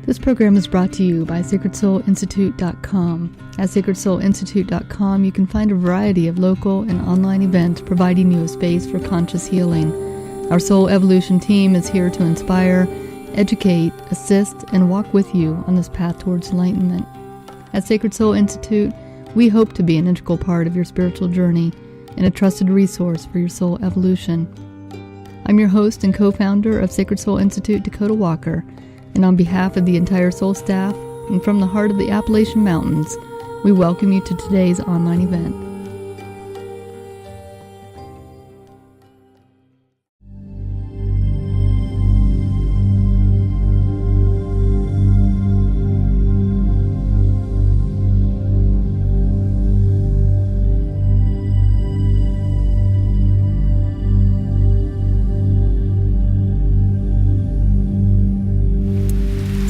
This program is brought to you by SacredSoulInstitute.com. At SacredSoulInstitute.com, you can find a variety of local and online events providing you a space for conscious healing. Our Soul Evolution team is here to inspire, educate, assist, and walk with you on this path towards enlightenment. At Sacred Soul Institute, we hope to be an integral part of your spiritual journey and a trusted resource for your soul evolution. I'm your host and co-founder of Sacred Soul Institute, Dakota Walker, and on behalf of the entire Soul staff and from the heart of the Appalachian Mountains, we welcome you to today's online event.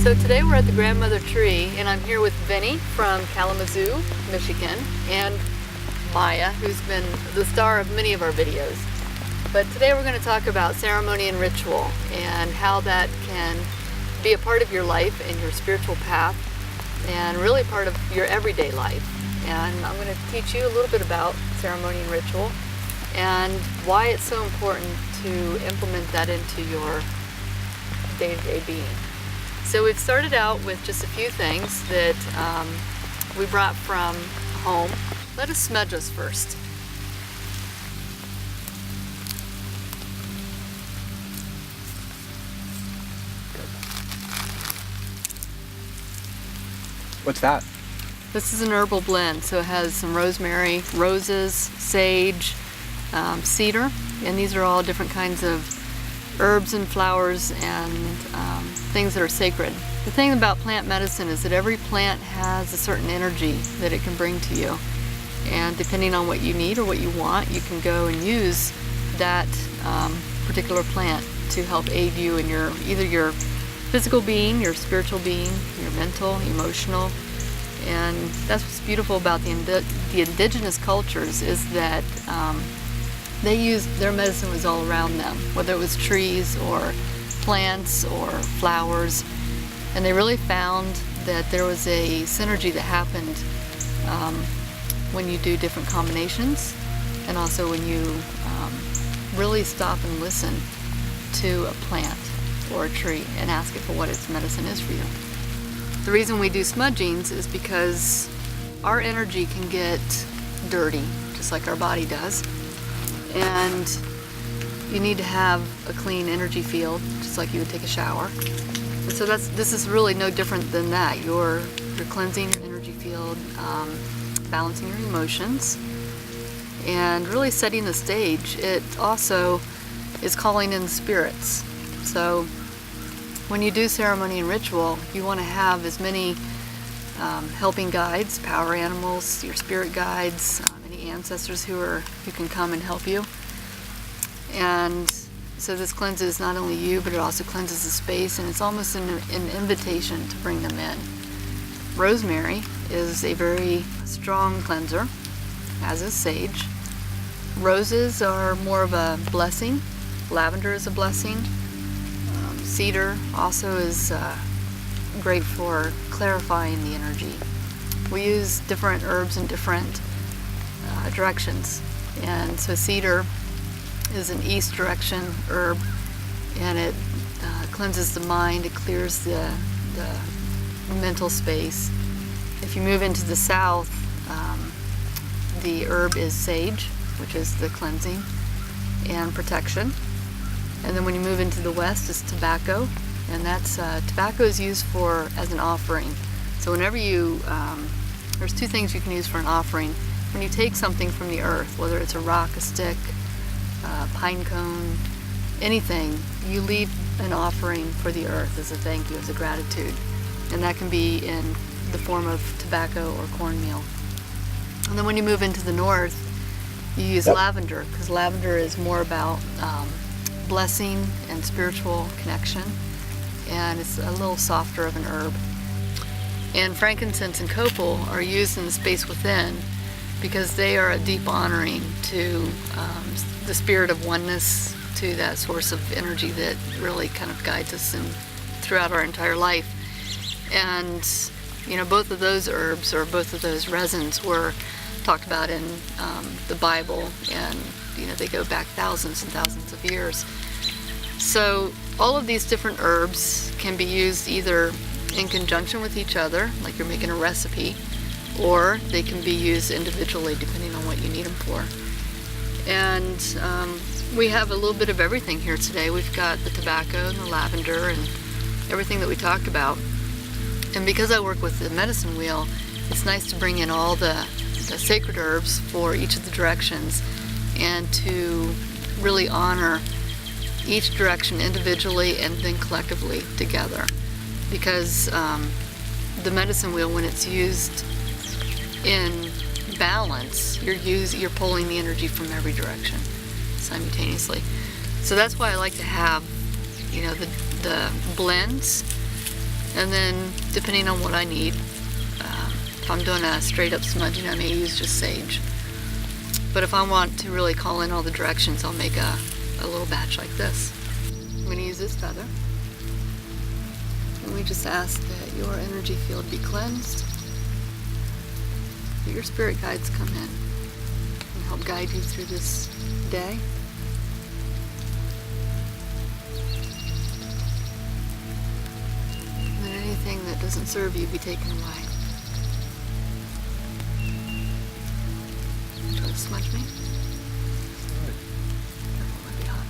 So today we're at the grandmother tree, and I'm here with Vinny from Kalamazoo, Michigan, and Maya, who's been the star of many of our videos. But today we're going to talk about ceremony and ritual and how that can be a part of your life and your spiritual path and really part of your everyday life. And I'm going to teach you a little bit about ceremony and ritual and why it's so important to implement that into your day-to-day being. So we've started out with just a few things that we brought from home. Let us smudge us first. What's that? This is an herbal blend, so it has some rosemary, roses, sage, cedar, and these are all different kinds of herbs and flowers and things that are sacred. The thing about plant medicine is that every plant has a certain energy that it can bring to you, and depending on what you need or what you want, you can go and use that particular plant to help aid you in your either your physical being, your spiritual being, your mental, emotional. And that's what's beautiful about the indigenous cultures is that they used, their medicine was all around them, whether it was trees or plants or flowers. And they really found that there was a synergy that happened when you do different combinations, and also when you really stop and listen to a plant or a tree and ask it for what its medicine is for you. The reason we do smudgings is because our energy can get dirty, just like our body does. And you need to have a clean energy field, just like you would take a shower. And so this is really no different than that. You're cleansing your energy field, balancing your emotions, and really setting the stage. It also is calling in the spirits. So when you do ceremony and ritual, you want to have as many helping guides, power animals, your spirit guides, any ancestors who can come and help you. And so this cleanses not only you, but it also cleanses the space, and it's almost an invitation to bring them in. Rosemary is a very strong cleanser, as is sage. Roses are more of a blessing. Lavender is a blessing. Cedar also is great for clarifying the energy. We use different herbs in different directions, and so cedar is an east direction herb, and it cleanses the mind, it clears the mental space. If you move into the south, the herb is sage, which is the cleansing and protection. And then when you move into the west, it's tobacco, and that's tobacco is used as an offering. So whenever you there's two things you can use for an offering. When you take something from the earth, whether it's a rock, a stick, pine cone, anything, you leave an offering for the earth as a thank you, as a gratitude. And that can be in the form of tobacco or cornmeal. And then when you move into the north, you use lavender, because lavender is more about blessing and spiritual connection, and it's a little softer of an herb. And frankincense and copal are used in the space within because they are a deep honoring to the spirit of oneness, to that source of energy that really kind of guides us throughout our entire life. And both of those herbs, or both of those resins, were talked about in the Bible, and they go back thousands and thousands of years. So all of these different herbs can be used either in conjunction with each other, like you're making a recipe, or they can be used individually depending on what you need them for. And we have a little bit of everything here today. We've got the tobacco and the lavender and everything that we talked about. And because I work with the medicine wheel, it's nice to bring in all the sacred herbs for each of the directions, and to really honor each direction individually and then collectively together. Because the medicine wheel, when it's used in balance, you're pulling the energy from every direction simultaneously. So that's why I like to have the blends, and then depending on what I need, if I'm doing a straight up smudging, I may use just sage. But if I want to really call in all the directions, I'll make a little batch like this. I'm going to use this feather, and we just ask that your energy field be cleansed, that your spirit guides come in and help guide you through this day. And that anything that doesn't serve you be taken away. Try to smudge me. Careful, it might be hot.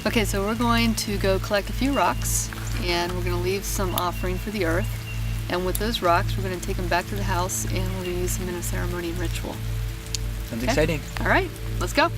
Okay, so we're going to go collect a few rocks, and we're going to leave some offering for the earth. And with those rocks, we're going to take them back to the house, and we're going to use them in a ceremony and ritual. Sounds exciting. All right, let's go.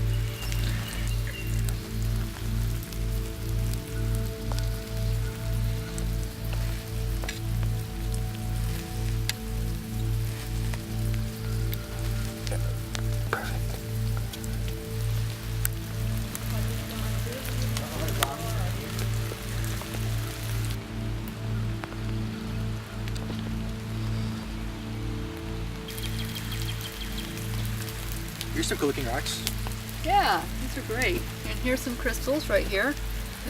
Here's some cool looking rocks. Yeah, these are great. And here's some crystals right here.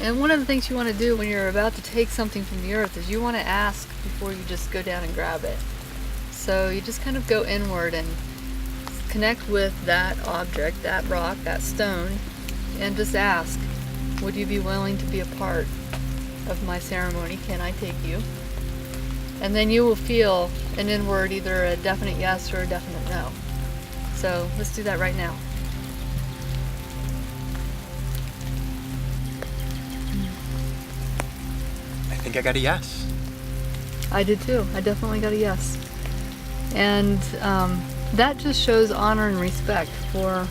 And one of the things you want to do when you're about to take something from the earth is you want to ask before you just go down and grab it. So you just kind of go inward and connect with that object, that rock, that stone, and just ask, would you be willing to be a part of my ceremony? Can I take you? And then you will feel an inward, either a definite yes or a definite no. So let's do that right now. I think I got a yes. I did too. I definitely got a yes. And that just shows honor and respect for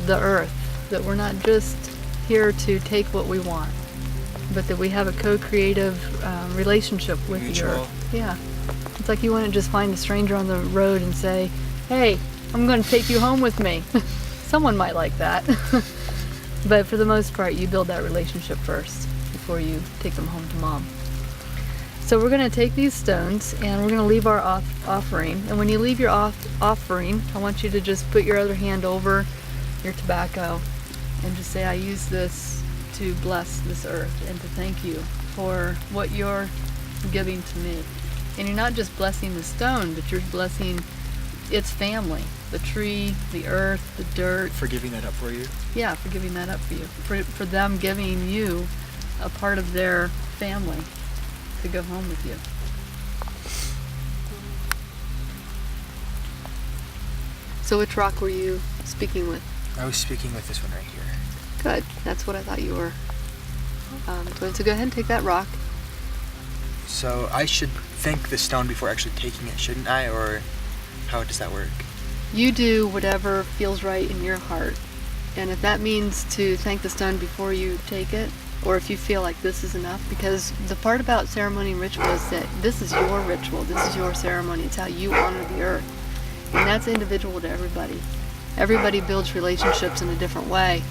the earth, that we're not just here to take what we want, but that we have a co-creative relationship with Mutual. the earth. Yeah. It's like you wouldn't just find a stranger on the road and say, hey, I'm going to take you home with me. Someone might like that. But for the most part, you build that relationship first before you take them home to mom. So we're going to take these stones and we're going to leave our offering. And when you leave your offering, I want you to just put your other hand over your tobacco and just say, I use this to bless this earth and to thank you for what you're giving to me. And you're not just blessing the stone, but you're blessing its family, the tree, the earth, the dirt. For giving that up for you? Yeah, for giving that up for you. For them giving you a part of their family to go home with you. So which rock were you speaking with? I was speaking with this one right here. Good. That's what I thought you were doing. So go ahead and take that rock. So I should thank the stone before actually taking it, shouldn't I? Or how does that work? You do whatever feels right in your heart. And if that means to thank the stone before you take it, or if you feel like this is enough, because the part about ceremony and ritual is that this is your ritual, this is your ceremony, it's how you honor the earth. And that's individual to everybody. Everybody builds relationships in a different way.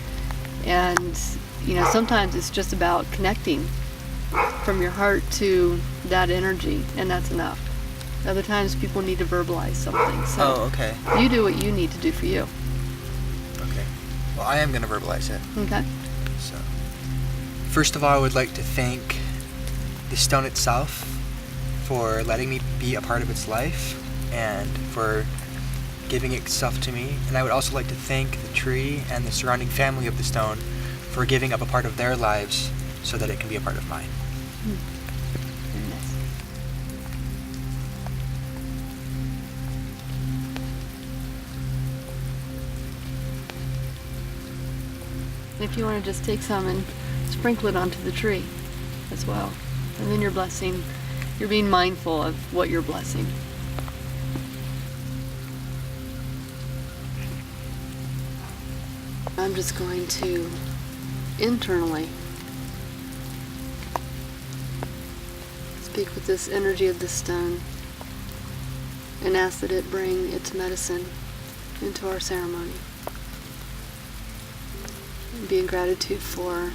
And, sometimes it's just about connecting from your heart to that energy, and that's enough. Other times people need to verbalize something. So Oh, okay. you do what you need to do for you. Okay. Well, I am going to verbalize it. Okay. So, first of all, I would like to thank the stone itself for letting me be a part of its life and for giving itself to me. And I would also like to thank the tree and the surrounding family of the stone for giving up a part of their lives so that it can be a part of mine. Very nice. If you want to just take some and sprinkle it onto the tree as well. And then you're blessing, you're being mindful of what you're blessing. I'm just going to internally speak with this energy of the stone and ask that it bring its medicine into our ceremony. And be in gratitude for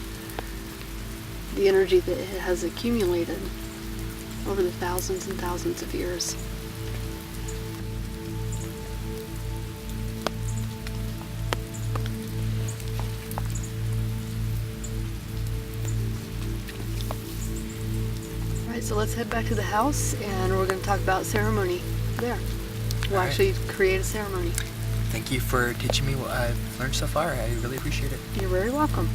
the energy that it has accumulated over the thousands and thousands of years. So let's head back to the house and we're going to talk about ceremony there. We'll actually create a ceremony. Thank you for teaching me what I've learned so far. I really appreciate it. You're very welcome.